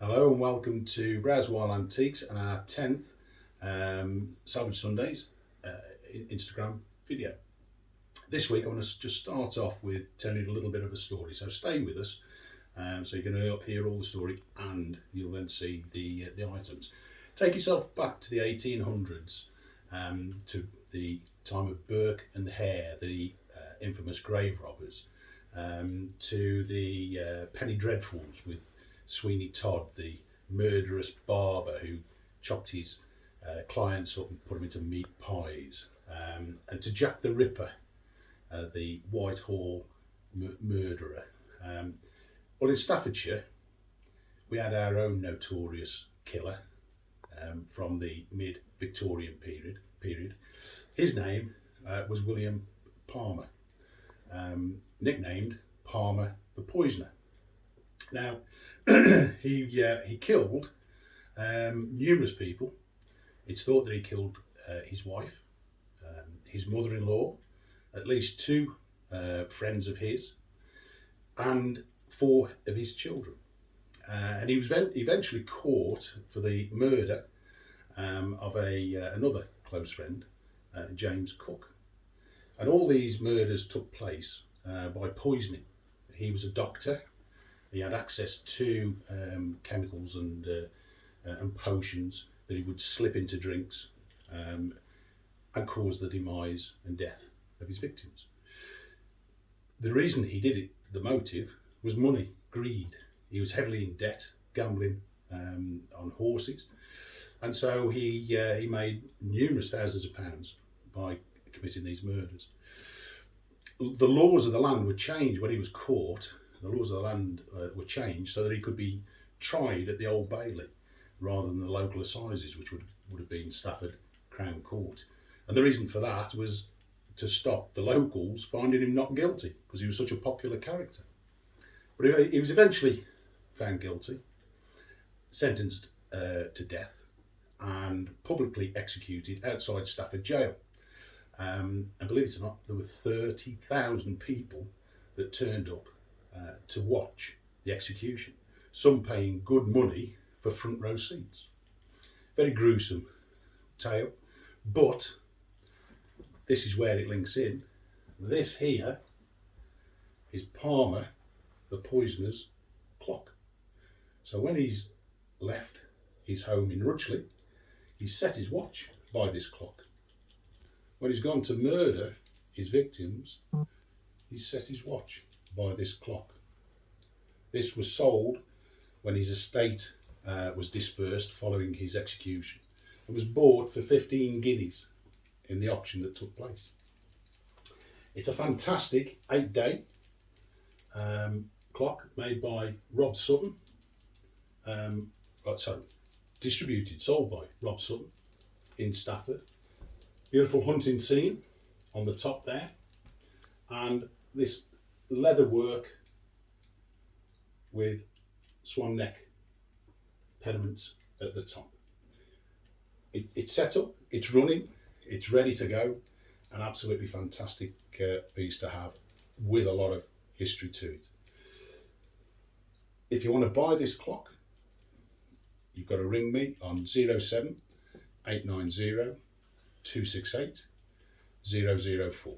Hello and welcome to Browse Wild Antiques and our 10th Salvage Sundays Instagram video. This week I'm going to just start off with telling you a little bit of a story, so stay with us so you're going to hear all the story and you'll then see the items. Take yourself back to the 1800s, to the time of Burke and Hare, the infamous grave robbers, to the Penny Dreadfuls with Sweeney Todd, the murderous barber who chopped his clients up and put them into meat pies, and to Jack the Ripper, the Whitehall murderer. Well, in Staffordshire, we had our own notorious killer from the mid-Victorian period. His name was William Palmer, nicknamed Palmer the Poisoner. Now, he killed numerous people. It's thought that he killed his wife, his mother-in-law, at least two friends of his, and four of his children. And he was eventually caught for the murder of another close friend, James Cook. And all these murders took place by poisoning. He was a doctor. He had access to chemicals and potions that he would slip into drinks and cause the demise and death of his victims. The reason he did it, the motive, was money, greed. He was heavily in debt, gambling on horses, and so he made numerous thousands of pounds by committing these murders. The laws of the land were changed when he was caught. The laws of the land were changed so that he could be tried at the Old Bailey rather than the local assizes, which would have been Stafford Crown Court. And the reason for that was to stop the locals finding him not guilty, because he was such a popular character. But he was eventually found guilty, sentenced to death, and publicly executed outside Stafford Jail. And believe it or not, there were 30,000 people that turned up to watch the execution, some paying good money for front row seats. Very gruesome tale, but this is where it links in. This here is Palmer the Poisoner's clock. So when he's left his home in Rutchley, he set his watch by this clock. When he's gone to murder his victims, he set his watch by this clock. This was sold when his estate was dispersed following his execution. It was bought for 15 guineas in the auction that took place. It's a fantastic 8-day clock made by Rob Sutton. Sold by Rob Sutton in Stafford. Beautiful hunting scene on the top there, and this leather work with swan neck pediments at the top. It's set up, it's running, it's ready to go. An absolutely fantastic piece to have with a lot of history to it. If you want to buy this clock, you've got to ring me on 07 890 268 004.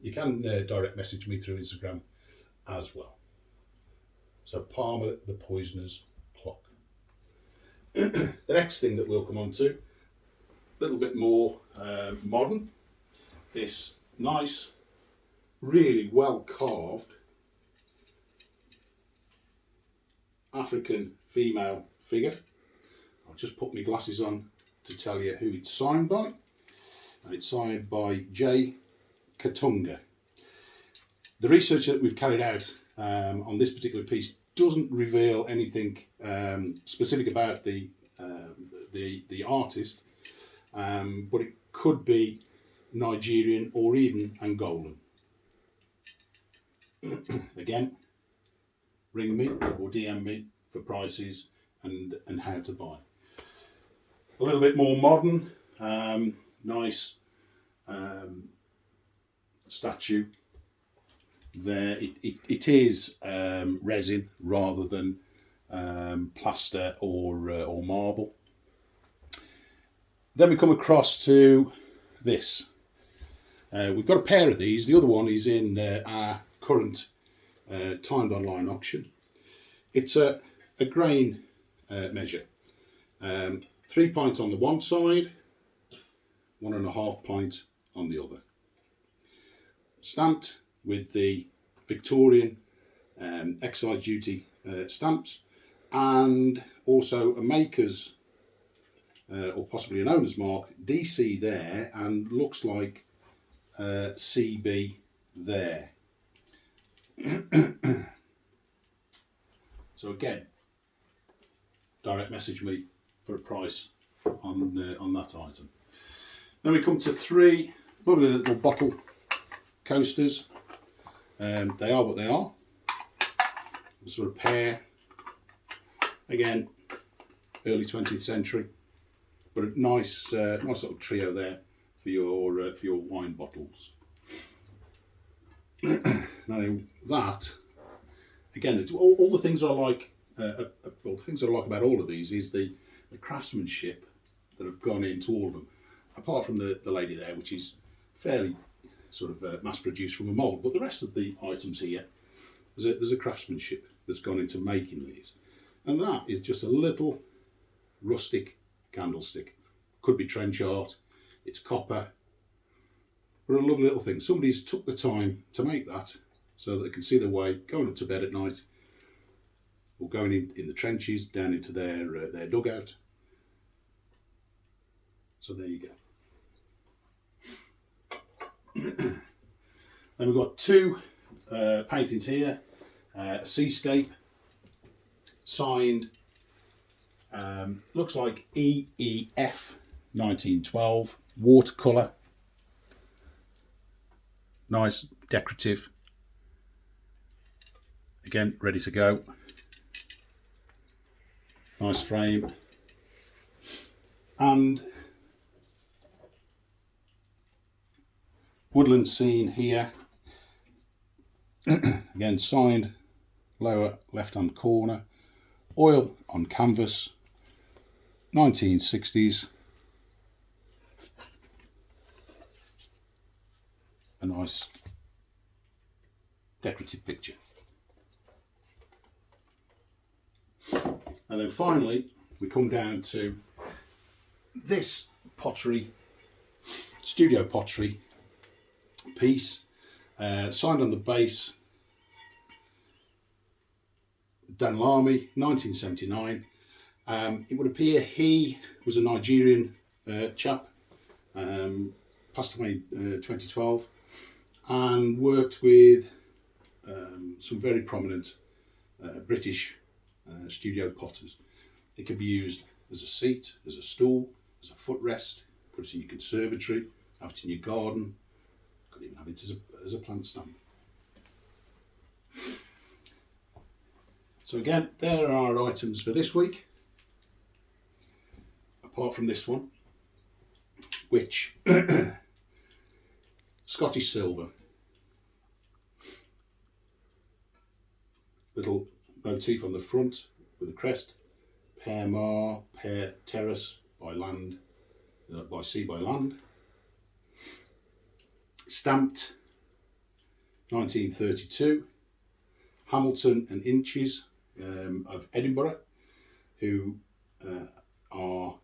You can direct message me through Instagram as well. So Palmer the Poisoner's clock. The next thing that we'll come on to, a little bit more modern. This nice, really well carved African female figure. I'll just put my glasses on to tell you who it's signed by. And it's signed by J. Katunga. The research that we've carried out on this particular piece doesn't reveal anything specific about the artist, but it could be Nigerian or even Angolan. Again, ring me or DM me for prices and how to buy. A little bit more modern, nice statue there. It is resin rather than plaster or marble. Then we come across to this. We've got a pair of these. The other one is in our current timed online auction. It's a grain measure. 3 pint on the one side, 1.5 pint on the other. Stamped with the Victorian excise duty stamps, and also a maker's or possibly an owner's mark, DC there, and looks like CB there. So again, direct message me for a price on that item. Then we come to 3 lovely little bottle coasters. They are what they are. A sort of pair. Again, early 20th century, but a nice little trio there for your wine bottles. Now that, again, it's all the things I like. Well, the things I like about all of these is the craftsmanship that have gone into all of them. Apart from the lady there, which is fairly sort of mass-produced from a mould, but the rest of the items here, there's a craftsmanship that's gone into making these, and that is just a little rustic candlestick. Could be trench art. It's copper. But a lovely little thing. Somebody's took the time to make that so that they can see their way going up to bed at night, or going in the trenches down into their dugout. So there you go. Then we've got 2 paintings here. A seascape, signed, looks like EEF 1912, watercolour. Nice, decorative. Again, ready to go. Nice frame. And woodland scene here. Again, signed, lower left-hand corner. Oil on canvas, 1960s. A nice decorative picture. And then finally we come down to this pottery, studio pottery piece, signed on the base, Danlami, 1979. It would appear he was a Nigerian chap, passed away in 2012, and worked with some very prominent British studio potters. It can be used as a seat, as a stool, as a footrest, put it in your conservatory, have it in your garden, could even have it as a plant stand. So again, there are our items for this week, apart from this one, which Scottish silver, little motif on the front with a crest, Père Mar, Père Terrace, by land, by sea, by land. Stamped 1932, Hamilton and Inches of Edinburgh, who are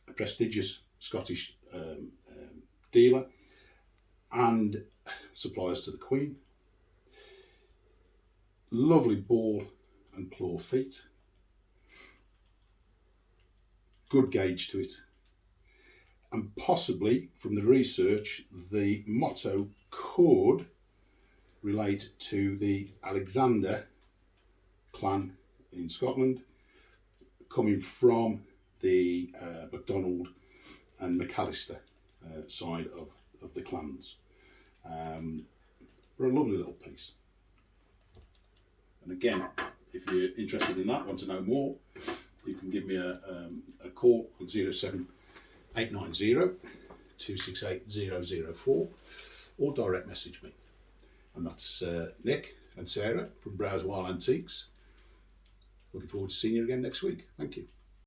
a prestigious Scottish dealer and suppliers to the Queen. Lovely ball and claw feet. Good gauge to it. And possibly, from the research, the motto could relate to the Alexander clan in Scotland, coming from the MacDonald and McAllister side of the clans. But a lovely little piece. And again, if you're interested in that, want to know more, you can give me a call on 07890 268 004, or direct message me. And that's Nick and Sarah from Browse Wild Antiques. Looking forward to seeing you again next week. Thank you.